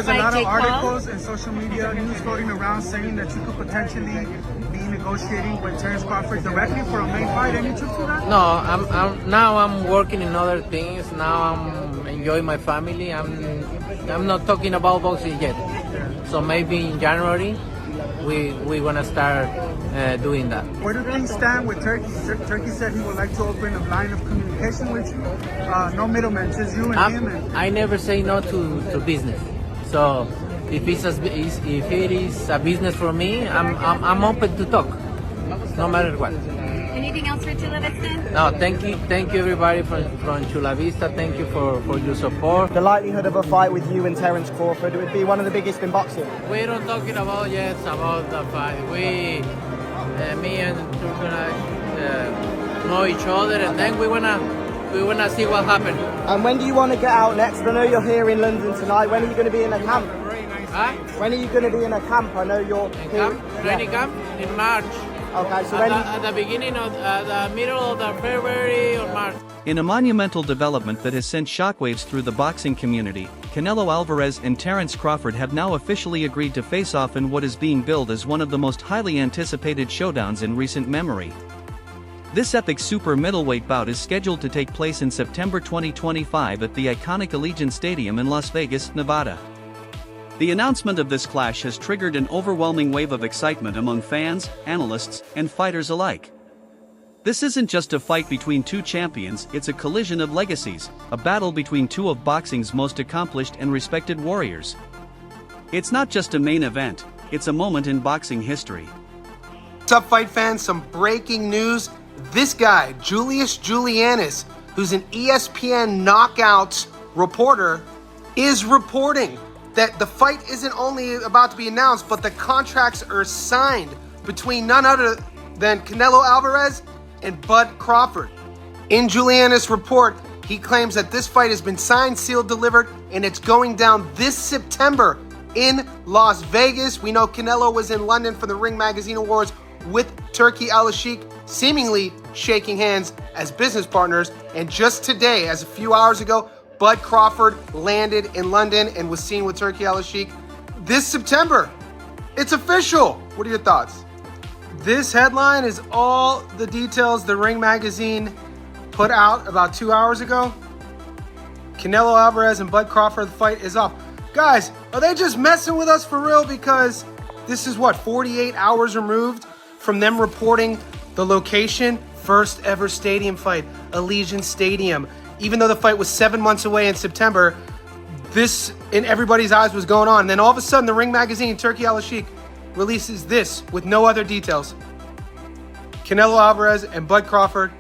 by a lot Jake of Paul? articles and social media news floating around saying that you could potentially be negotiating with Terence Crawford directly for a main fight. Any truth to that? No, I'm working in other things. Now I'm enjoying my family. I'm not talking about boxing yet. So maybe in January we're gonna start doing that. Where do things stand with Turkey? Turkey said he would like to open a line of communication with you. No middlemen, just you and him. I never say no to business. So if it is a business for me, I'm open to talk, no matter what. Anything else for Chula Vista? No, thank you everybody from Chula Vista. Thank you for your support. The likelihood of a fight with you and Terence Crawford, it would be one of the biggest in boxing. We're not talking about yet about the fight. Me and we're gonna know each other, and then we wanna see what happens. And when do you want to get out next? I know you're here in London tonight. When are you going to be in a camp? Huh? When are you going to be in a camp? I know you're In here. camp? Training camp in March. Okay, so At the beginning of the middle of the February or March. In a monumental development that has sent shockwaves through the boxing community, Canelo Alvarez and Terence Crawford have now officially agreed to face off in what is being billed as one of the most highly anticipated showdowns in recent memory. This epic super middleweight bout is scheduled to take place in September 2025 at the iconic Allegiant Stadium in Las Vegas, Nevada. The announcement of this clash has triggered an overwhelming wave of excitement among fans, analysts, and fighters alike. This isn't just a fight between two champions, it's a collision of legacies, a battle between two of boxing's most accomplished and respected warriors. It's not just a main event, it's a moment in boxing history. What's up, fight fans? Some breaking news. This guy, Julius Julianis, who's an ESPN knockout reporter, is reporting that the fight isn't only about to be announced, but the contracts are signed between none other than Canelo Alvarez and Bud Crawford. In Julianis' report, he claims that this fight has been signed, sealed, delivered, and it's going down this September in Las Vegas. We know Canelo was in London for the Ring Magazine Awards with Turki Al-Sheikh, seemingly shaking hands as business partners. And just today, as a few hours ago, Bud Crawford landed in London and was seen with Turki Al-Sheikh this September. It's official. What are your thoughts? This headline is all the details the Ring Magazine put out about 2 hours ago. Canelo Alvarez and Bud Crawford, the fight is off. Guys, are they just messing with us for real? Because this is 48 hours removed from them reporting the location. First ever stadium fight, Allegiant Stadium. Even though the fight was 7 months away in September, this in everybody's eyes was going on. And then all of a sudden, the Ring Magazine, Turki Al-Sheikh, releases this with no other details. Canelo Alvarez and Bud Crawford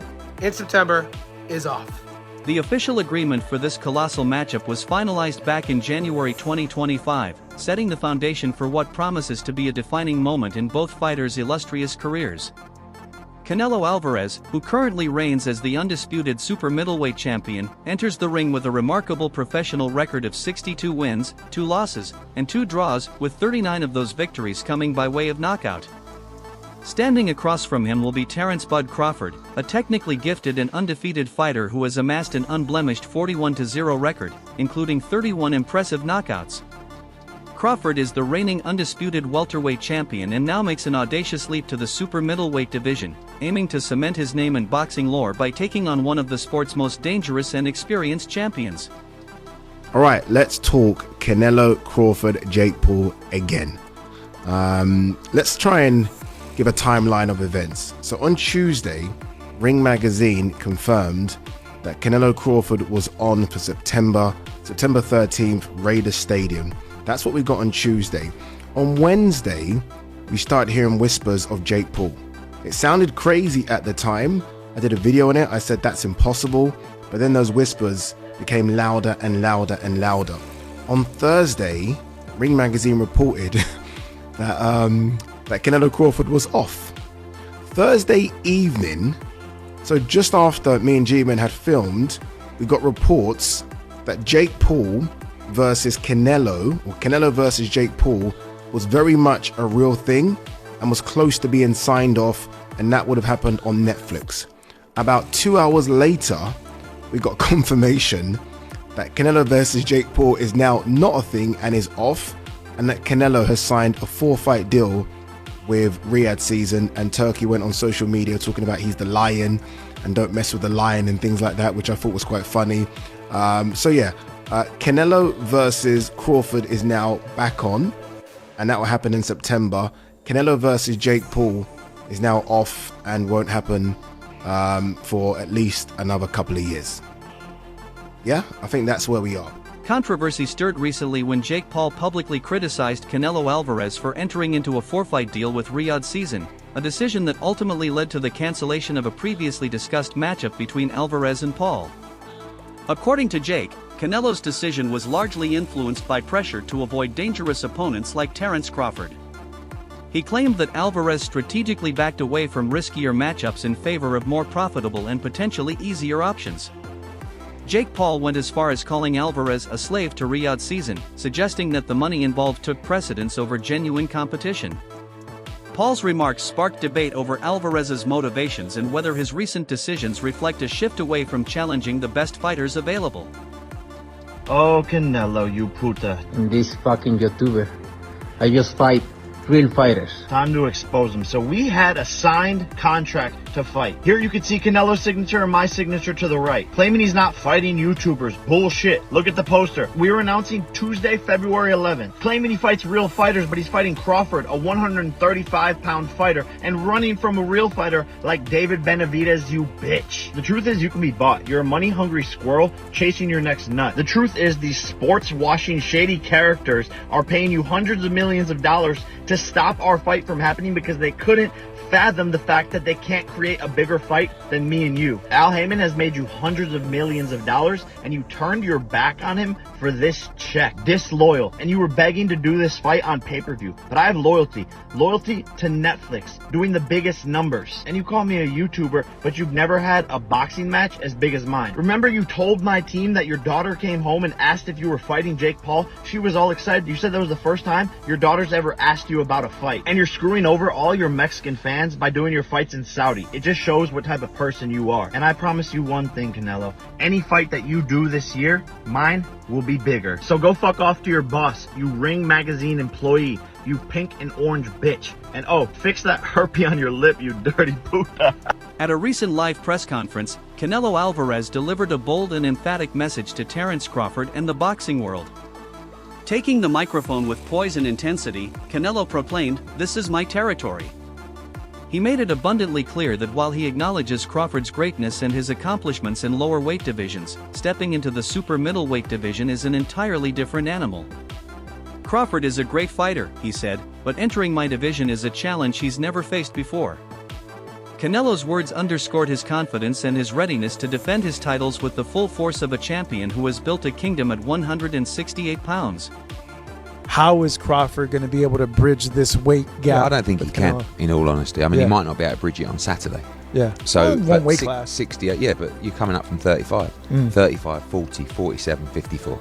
in September is off. The official agreement for this colossal matchup was finalized back in January 2025, setting the foundation for what promises to be a defining moment in both fighters' illustrious careers. Canelo Alvarez, who currently reigns as the undisputed super middleweight champion, enters the ring with a remarkable professional record of 62 wins, 2 losses, and 2 draws, with 39 of those victories coming by way of knockout. Standing across from him will be Terence "Bud" Crawford, a technically gifted and undefeated fighter who has amassed an unblemished 41-0 record, including 31 impressive knockouts. Crawford is the reigning undisputed welterweight champion and now makes an audacious leap to the super middleweight division, aiming to cement his name in boxing lore by taking on one of the sport's most dangerous and experienced champions. All right, let's talk Canelo Crawford, Jake Paul again. Let's try and give a timeline of events. So on Tuesday, Ring Magazine confirmed that Canelo Crawford was on for September 13th, Raiders Stadium. That's what we got on Tuesday. On Wednesday, we started hearing whispers of Jake Paul. It sounded crazy at the time. I did a video on it. I said that's impossible. But then those whispers became louder and louder and louder. On Thursday, Ring Magazine reported that Canelo Crawford was off. Thursday evening, so just after me and G-Man had filmed, we got reports that Jake Paul versus Canelo, or Canelo versus Jake Paul, was very much a real thing and was close to being signed off, and that would have happened on Netflix. About 2 hours later, we got confirmation that Canelo versus Jake Paul is now not a thing and is off, and that Canelo has signed a 4-fight deal with Riyadh Season, and Turkey went on social media talking about he's the lion and don't mess with the lion and things like that, which I thought was quite funny. Canelo versus Crawford is now back on, and that will happen in September. Canelo versus Jake Paul is now off and won't happen for at least another couple of years. Yeah, I think that's where we are. Controversy stirred recently when Jake Paul publicly criticized Canelo Alvarez for entering into a 4-fight deal with Riyadh Season, a decision that ultimately led to the cancellation of a previously discussed matchup between Alvarez and Paul. According to Jake, Canelo's decision was largely influenced by pressure to avoid dangerous opponents like Terence Crawford. He claimed that Alvarez strategically backed away from riskier matchups in favor of more profitable and potentially easier options. Jake Paul went as far as calling Alvarez a slave to Riyadh Season, suggesting that the money involved took precedence over genuine competition. Paul's remarks sparked debate over Alvarez's motivations and whether his recent decisions reflect a shift away from challenging the best fighters available. Oh, Canelo, you puta. This fucking YouTuber. I just fight real fighters. Time to expose him. So we had a signed contract to fight. Here you can see Canelo's signature and my signature to the right. Claiming he's not fighting YouTubers. Bullshit. Look at the poster. We were announcing Tuesday, February 11th. Claiming he fights real fighters, but he's fighting Crawford, a 135-pound fighter, and running from a real fighter like David Benavidez, you bitch. The truth is you can be bought. You're a money-hungry squirrel chasing your next nut. The truth is these sports-washing shady characters are paying you hundreds of millions of dollars to stop our fight from happening because they couldn't fathom the fact that they can't create a bigger fight than me and you. Al Heyman has made you hundreds of millions of dollars and you turned your back on him for this check. Disloyal. And you were begging to do this fight on pay-per-view. But I have loyalty. Loyalty to Netflix, doing the biggest numbers. And you call me a YouTuber, but you've never had a boxing match as big as mine. Remember you told my team that your daughter came home and asked if you were fighting Jake Paul? She was all excited. You said that was the first time your daughter's ever asked you about a fight. And you're screwing over all your Mexican fans by doing your fights in Saudi. It just shows what type of person you are. And I promise you one thing, Canelo. Any fight that you do this year, mine will be bigger. So go fuck off to your boss, you Ring Magazine employee, you pink and orange bitch. And oh, fix that herpy on your lip, you dirty puta. At a recent live press conference, Canelo Alvarez delivered a bold and emphatic message to Terence Crawford and the boxing world. Taking the microphone with poise and intensity, Canelo proclaimed, "This is my territory." He made it abundantly clear that while he acknowledges Crawford's greatness and his accomplishments in lower weight divisions, stepping into the super middleweight division is an entirely different animal. "Crawford is a great fighter," he said, "but entering my division is a challenge he's never faced before." Canelo's words underscored his confidence and his readiness to defend his titles with the full force of a champion who has built a kingdom at 168 pounds. How is Crawford going to be able to bridge this weight gap? Yeah, I don't think he can, in all honesty. I mean, he might not be able to bridge it on Saturday. Yeah. So, one weight class. 68, yeah, but you're coming up from 35. 35, 40, 47, 54.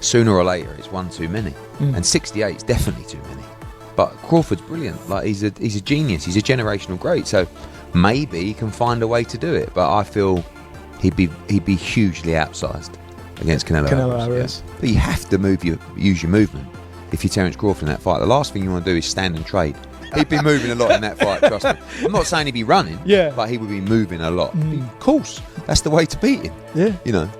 Sooner or later, it's one too many. And 68 is definitely too many. But Crawford's brilliant. Like, he's a genius. He's a generational great. So maybe he can find a way to do it. But I feel he'd be hugely outsized against Canelo Alvarez. Yeah. But you have to use your movement. If you're Terence Crawford in that fight, the last thing you want to do is stand and trade. He'd be moving a lot in that fight, trust me. I'm not saying he'd be running, but he would be moving a lot. Of course, that's the way to beat him. Yeah. You know.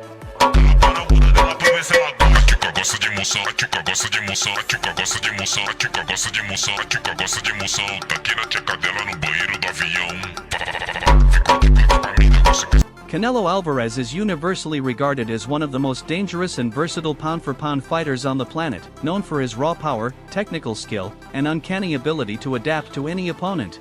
Canelo Alvarez is universally regarded as one of the most dangerous and versatile pound-for-pound fighters on the planet, known for his raw power, technical skill, and uncanny ability to adapt to any opponent.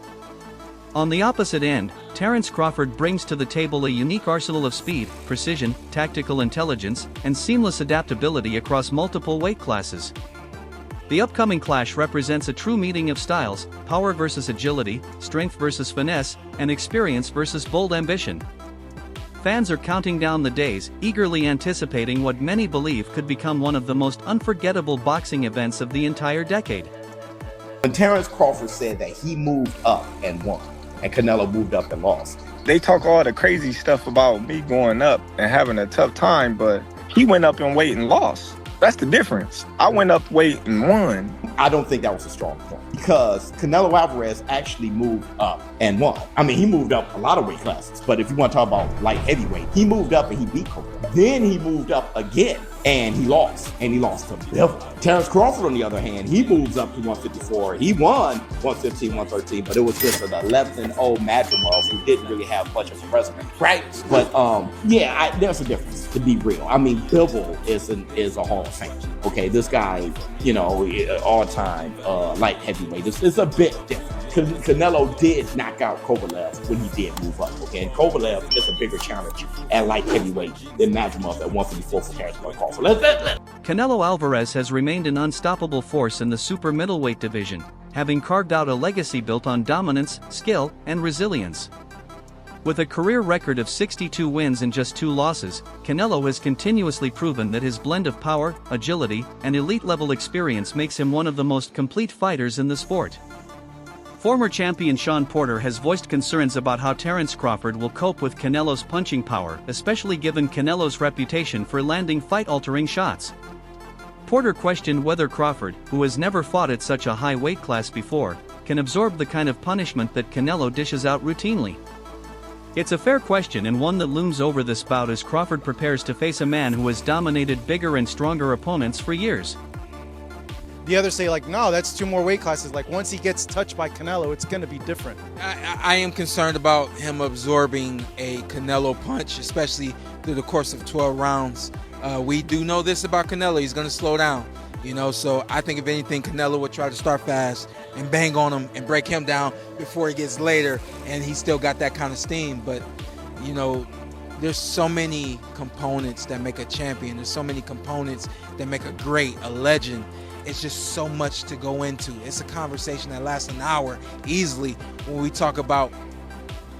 On the opposite end, Terence Crawford brings to the table a unique arsenal of speed, precision, tactical intelligence, and seamless adaptability across multiple weight classes. The upcoming clash represents a true meeting of styles, power versus agility, strength versus finesse, and experience versus bold ambition. Fans are counting down the days, eagerly anticipating what many believe could become one of the most unforgettable boxing events of the entire decade. When Terence Crawford said that he moved up and won, and Canelo moved up and lost. They talk all the crazy stuff about me going up and having a tough time, but he went up in weight and lost. That's the difference. I went up weight and won. I don't think that was a strong point because Canelo Alvarez actually moved up and won. I mean, he moved up a lot of weight classes, but if you want to talk about light heavyweight, he moved up and he beat Crawford. Then he moved up again and he lost to Bivol. Terence Crawford, on the other hand, he moves up to 154. He won 115, 113, but it was just an 11-0 Madrimov who didn't really have much of a resume, right? But there's a difference, to be real. I mean, Bivol is a Hall of Fame. Okay, this guy, all-time light heavyweight. It's a bit different. Canelo did knock out Kovalev when he did move up, okay? And Kovalev is a bigger challenge at light heavyweight than Madrimov at 154 for Terence Crawford. Canelo Alvarez has remained an unstoppable force in the super middleweight division, having carved out a legacy built on dominance, skill, and resilience. With a career record of 62 wins and just 2 losses, Canelo has continuously proven that his blend of power, agility, and elite-level experience makes him one of the most complete fighters in the sport. Former champion Sean Porter has voiced concerns about how Terence Crawford will cope with Canelo's punching power, especially given Canelo's reputation for landing fight-altering shots. Porter questioned whether Crawford, who has never fought at such a high weight class before, can absorb the kind of punishment that Canelo dishes out routinely. It's a fair question and one that looms over this bout as Crawford prepares to face a man who has dominated bigger and stronger opponents for years. The others say, no, that's 2 more weight classes. Once he gets touched by Canelo, it's going to be different. I am concerned about him absorbing a Canelo punch, especially through the course of 12 rounds. We do know this about Canelo. He's going to slow down, so I think if anything, Canelo would try to start fast and bang on him and break him down before he gets later, and he's still got that kind of steam. But, there's so many components that make a champion. There's so many components that make a great, a legend. It's just so much to go into. It's a conversation that lasts an hour easily when we talk about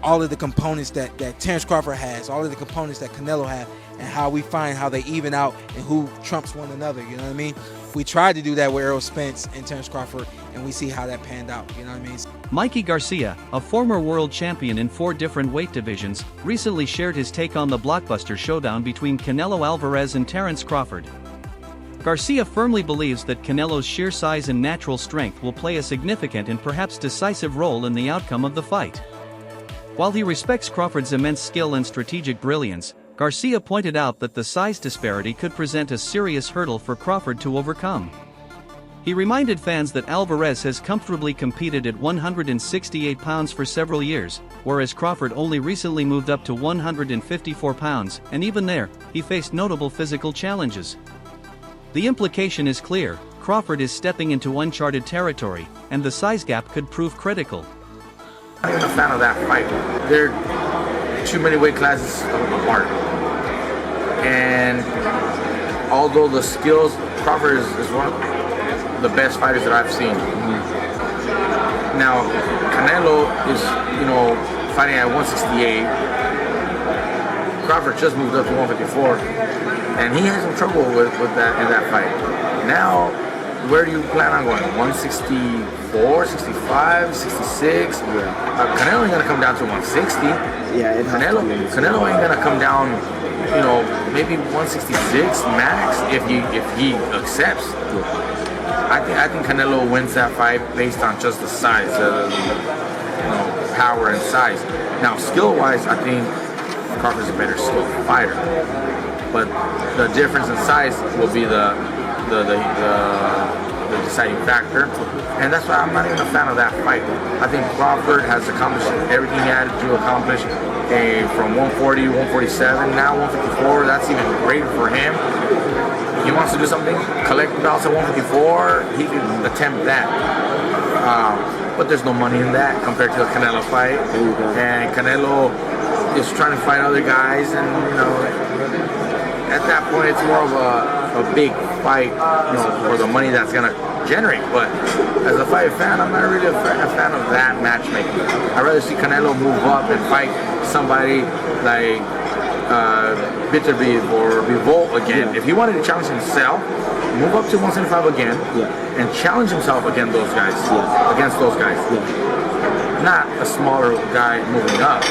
all of the components that Terence Crawford has, all of the components that Canelo has, and how we find how they even out and who trumps one another, you know what I mean? We tried to do that with Errol Spence and Terence Crawford, and we see how that panned out, you know what I mean? Mikey Garcia, a former world champion in 4 different weight divisions, recently shared his take on the blockbuster showdown between Canelo Alvarez and Terence Crawford. Garcia firmly believes that Canelo's sheer size and natural strength will play a significant and perhaps decisive role in the outcome of the fight. While he respects Crawford's immense skill and strategic brilliance, Garcia pointed out that the size disparity could present a serious hurdle for Crawford to overcome. He reminded fans that Alvarez has comfortably competed at 168 pounds for several years, whereas Crawford only recently moved up to 154 pounds, and even there, he faced notable physical challenges. The implication is clear: Crawford is stepping into uncharted territory, and the size gap could prove critical. I'm not even a fan of that fight. There are too many weight classes apart. And although the skills, Crawford is one of the best fighters that I've seen. Now, Canelo is, fighting at 168. Crawford just moved up to 154. And he had some trouble with that in that fight. Now, where do you plan on going? 164, 65, 66? Canelo ain't gonna come down to 160. Yeah, Canelo ain't gonna come down, maybe 166 max if he accepts. I think Canelo wins that fight based on just the size, power and size. Now, skill-wise, I think Crawford's a better skilled fighter. But the difference in size will be the deciding factor, and that's why I'm not even a fan of that fight. I think Crawford has accomplished everything he had to accomplish from 140, 147, now 154. That's even greater for him. He wants to do something, collect belts at 154, he can attempt that. But there's no money in that compared to a Canelo fight, and Canelo is trying to fight other guys, and at that point, it's more of a big fight, for the money that's gonna generate. But as a fight fan, I'm not really a fan of that matchmaking. I'd rather see Canelo move up and fight somebody like Bitterbeef or Revolt again. If he wanted to challenge himself, move up to 175 again, and challenge himself against those guys. Not a smaller guy moving up.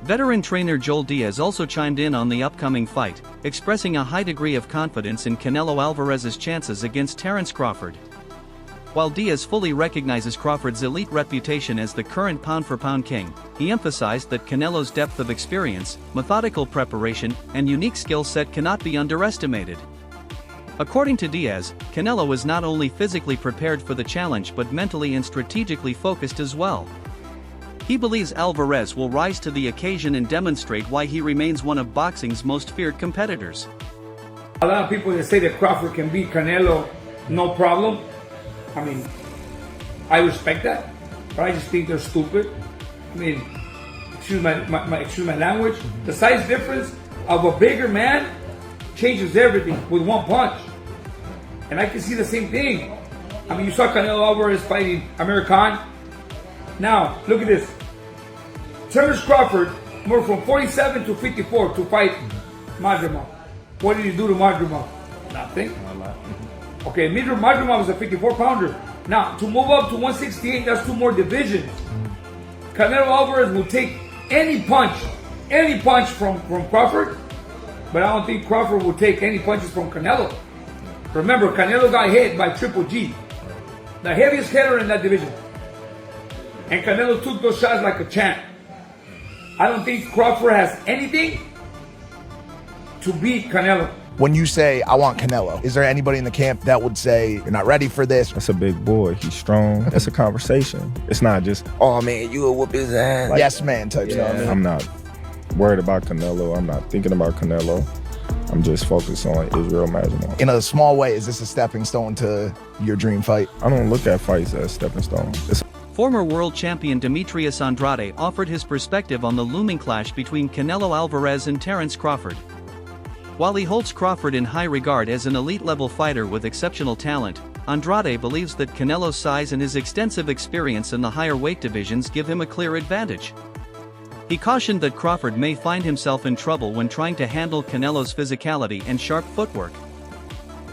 Veteran trainer Joel Diaz also chimed in on the upcoming fight, expressing a high degree of confidence in Canelo Alvarez's chances against Terence Crawford. While Diaz fully recognizes Crawford's elite reputation as the current pound-for-pound king, he emphasized that Canelo's depth of experience, methodical preparation, and unique skill set cannot be underestimated. According to Diaz, Canelo is not only physically prepared for the challenge but mentally and strategically focused as well. He believes Alvarez will rise to the occasion and demonstrate why he remains one of boxing's most feared competitors. A lot of people that say that Crawford can beat Canelo, no problem. I mean, I respect that, but I just think they're stupid. I mean, excuse my language. The size difference of a bigger man changes everything with one punch. And I can see the same thing. I mean, you saw Canelo Alvarez fighting Amir Khan. Now, look at this. Terence Crawford moved from 47 to 54 to fight Madrimov. What did he do to Madrimov? Nothing. Okay, Madrimov was a 54-pounder. Now, to move up to 168, that's 2 more divisions. Canelo Alvarez will take any punch from Crawford, but I don't think Crawford will take any punches from Canelo. Remember, Canelo got hit by Triple G, the heaviest hitter in that division. And Canelo took those shots like a champ. I don't think Crawford has anything to beat Canelo. When you say, I want Canelo, is there anybody in the camp that would say, you're not ready for this? That's a big boy. He's strong. That's a conversation. It's not just, oh man, you will whoop his ass. Like, yes man type stuff. I'm not worried about Canelo. I'm not thinking about Canelo. I'm just focused on Israel Madrimov. In a small way, is this a stepping stone to your dream fight? I don't look at fights as stepping stones. Former world champion Demetrius Andrade offered his perspective on the looming clash between Canelo Alvarez and Terence Crawford. While he holds Crawford in high regard as an elite-level fighter with exceptional talent, Andrade believes that Canelo's size and his extensive experience in the higher weight divisions give him a clear advantage. He cautioned that Crawford may find himself in trouble when trying to handle Canelo's physicality and sharp footwork.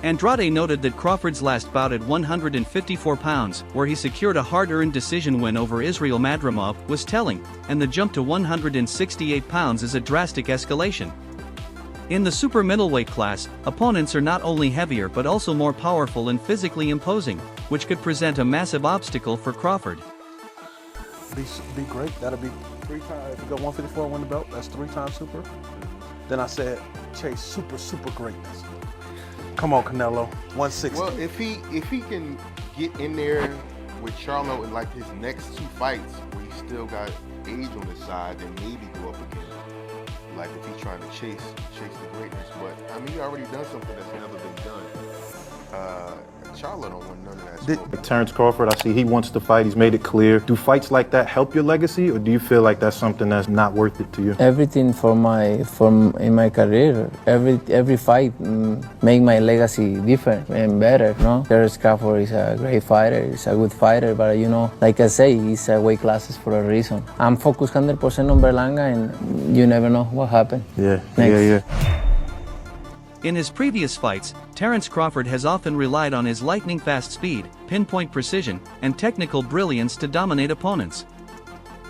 Andrade noted that Crawford's last bout at 154 pounds, where he secured a hard-earned decision win over Israel Madrimov, was telling, and the jump to 168 pounds is a drastic escalation. In the super middleweight class, opponents are not only heavier but also more powerful and physically imposing, which could present a massive obstacle for Crawford. Be great. That'll be 3 times. If you go 154 and win the belt, that's 3 times super. Then I said, chase super greatness. Come on, Canelo, 160. Well, if he can get in there with Charlo in like his next 2 fights, where he still got age on his side, then maybe go up again. Like if he's trying to chase the greatness, but I mean, he already done something that's never been done. Charlo don't want none of that smoke. Terence Crawford, I see he wants to fight. He's made it clear. Do fights like that help your legacy, or do you feel like that's something that's not worth it to you? Everything in my career, every fight make my legacy different and better. No, Terence Crawford is a great fighter. He's a good fighter, but like I say, he's weight classes for a reason. I'm focused 100% on Berlanga, and you never know what happened. Yeah. In his previous fights, Terence Crawford has often relied on his lightning-fast speed, pinpoint precision, and technical brilliance to dominate opponents.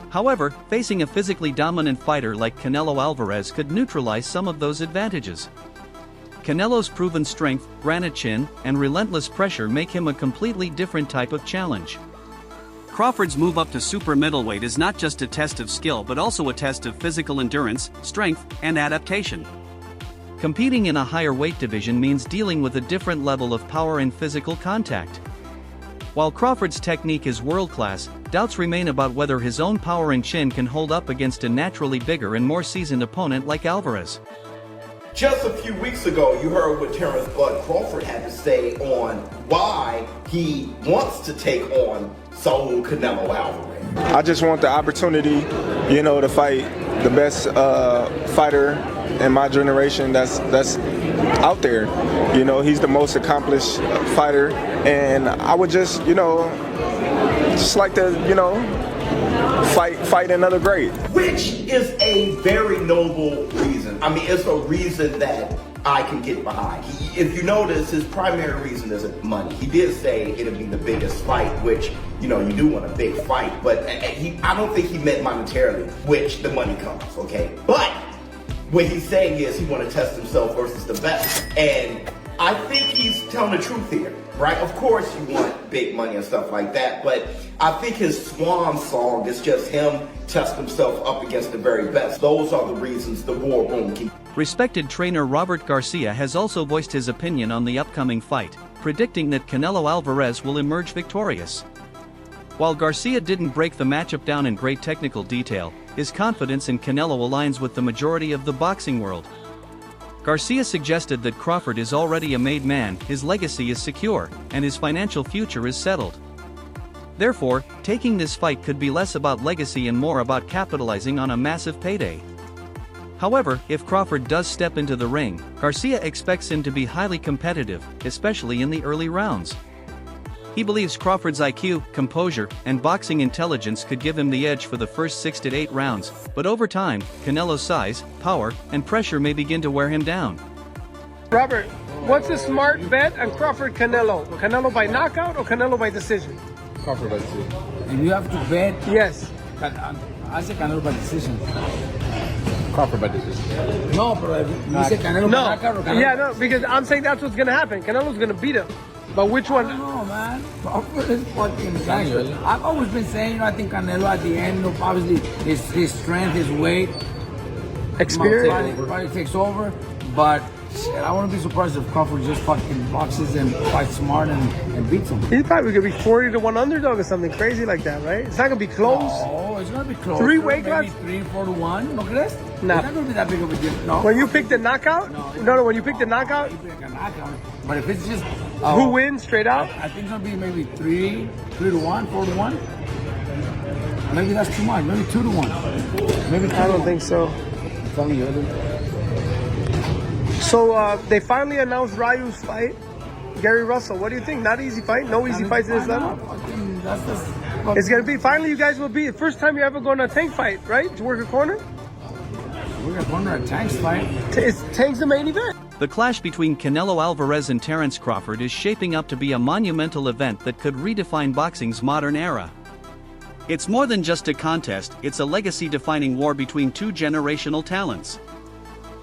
However, facing a physically dominant fighter like Canelo Alvarez could neutralize some of those advantages. Canelo's proven strength, granite chin, and relentless pressure make him a completely different type of challenge. Crawford's move up to super middleweight is not just a test of skill but also a test of physical endurance, strength, and adaptation. Competing in a higher weight division means dealing with a different level of power and physical contact. While Crawford's technique is world-class, doubts remain about whether his own power and chin can hold up against a naturally bigger and more seasoned opponent like Alvarez. Just a few weeks ago, you heard what Terence Bud Crawford had to say on why he wants to take on Saul Canelo Alvarez. I just want the opportunity, to fight the best fighter in my generation that's out there. He's the most accomplished fighter, and I would just like to, fight another great. Which is a very noble reason. I mean, it's a reason that I can get behind. If you notice, his primary reason isn't money. He did say it'll be the biggest fight, which, you know, you do want a big fight, but I don't think he meant monetarily, which the money comes, okay? But what he's saying is he want to test himself versus the best. And I think he's telling the truth here, right? Of course you want big money and stuff like that, but I think his swan song is just him test himself up against the very best. Those are the reasons the war room can. Respected trainer Robert Garcia has also voiced his opinion on the upcoming fight, predicting that Canelo Alvarez will emerge victorious. While Garcia didn't break the matchup down in great technical detail, his confidence in Canelo aligns with the majority of the boxing world. Garcia suggested that Crawford is already a made man, his legacy is secure, and his financial future is settled. Therefore, taking this fight could be less about legacy and more about capitalizing on a massive payday. However, if Crawford does step into the ring, Garcia expects him to be highly competitive, especially in the early rounds. He believes Crawford's IQ, composure, and boxing intelligence could give him the edge for the first 6 to 8 rounds, but over time, Canelo's size, power, and pressure may begin to wear him down. Robert, what's a smart bet on Crawford-Canelo? Canelo by knockout or Canelo by decision? Crawford by decision. And you have to bet? Yes. I say Canelo by decision. Crawford by decision. No, but you say Canelo by knockout or Canelo? Yeah, no, because I'm saying that's what's going to happen. Canelo's going to beat him. But which one? I don't know, man. Crawford is fucking gangster. I've always been saying, you know, I think Canelo at the end, you know, obviously his strength, his weight, experience probably takes over. But shit, I wouldn't be surprised if Crawford just fucking boxes and fights smart and beats him. He's probably going to be 40-1 underdog or something crazy like that, right? It's not going to be close. Oh, it's going to be close. 3 weight classes? Maybe 3-4-1. No crees? Nah. It's not going to be that big of a difference. No. When you pick the knockout? No, when you pick the knockout? You pick a knockout. But if it's just... who wins straight out? I think it's going to be maybe 3-1, 4-1. Maybe that's too much. Maybe 2-1. Maybe 2-1. I don't think so. I'm telling you. So they finally announced Ryu's fight. Gary Russell, what do you think? Not easy fight? No easy fights in this level? It's going to be, finally you guys will be, the first time you ever go on a Tank fight, right? To work a corner? We're going to corner a Tank's fight. It's Tank's the main event. The clash between Canelo Alvarez and Terence Crawford is shaping up to be a monumental event that could redefine boxing's modern era. It's more than just a contest, it's a legacy-defining war between two generational talents.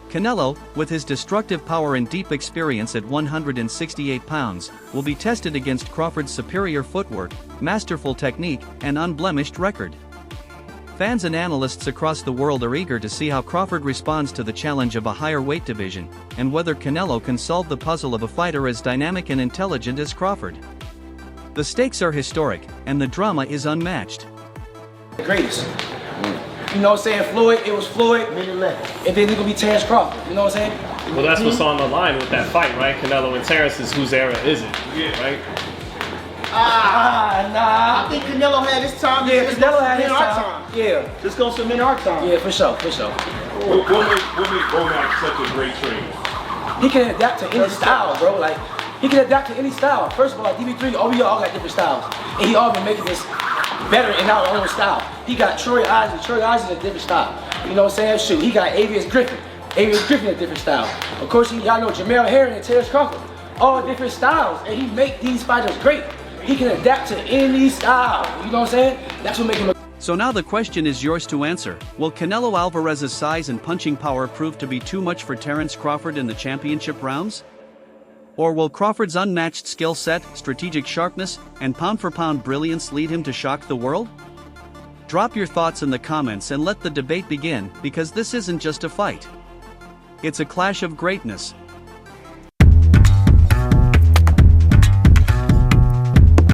Canelo, with his destructive power and deep experience at 168 pounds, will be tested against Crawford's superior footwork, masterful technique, and unblemished record. Fans and analysts across the world are eager to see how Crawford responds to the challenge of a higher weight division, and whether Canelo can solve the puzzle of a fighter as dynamic and intelligent as Crawford. The stakes are historic, and the drama is unmatched. The greatest. You know what I'm saying? Floyd, it was Floyd, and then it's gonna be Terence Crawford. You know what I'm saying? Well, that's what's on the line with that fight, right? Canelo and Terence is whose era is it? Right? Nah. I think Canelo had his time. Yeah, Canelo had his time. Yeah. Let's go submit our time. Yeah, for sure, for sure. What made Bomac such a great trainer? He can adapt to any style, bro. Like, he can adapt to any style. First of all, like DB3, we all got different styles. And he all been making this better in our own style. He got Troy Eisen. Troy Eisen is a different style. You know what I'm saying? Shoot, he got Avius Griffin. Avius Griffin is a different style. Of course, y'all know Jamel Herring and Terence Crawford. All different styles. And he make these fighters great. He can adapt to any style. You know what I'm saying? That's what makes him. So now the question is yours to answer. Will Canelo Alvarez's size and punching power prove to be too much for Terence Crawford in the championship rounds? Or will Crawford's unmatched skill set, strategic sharpness, and pound-for-pound brilliance lead him to shock the world? Drop your thoughts in the comments and let the debate begin, because this isn't just a fight. It's a clash of greatness.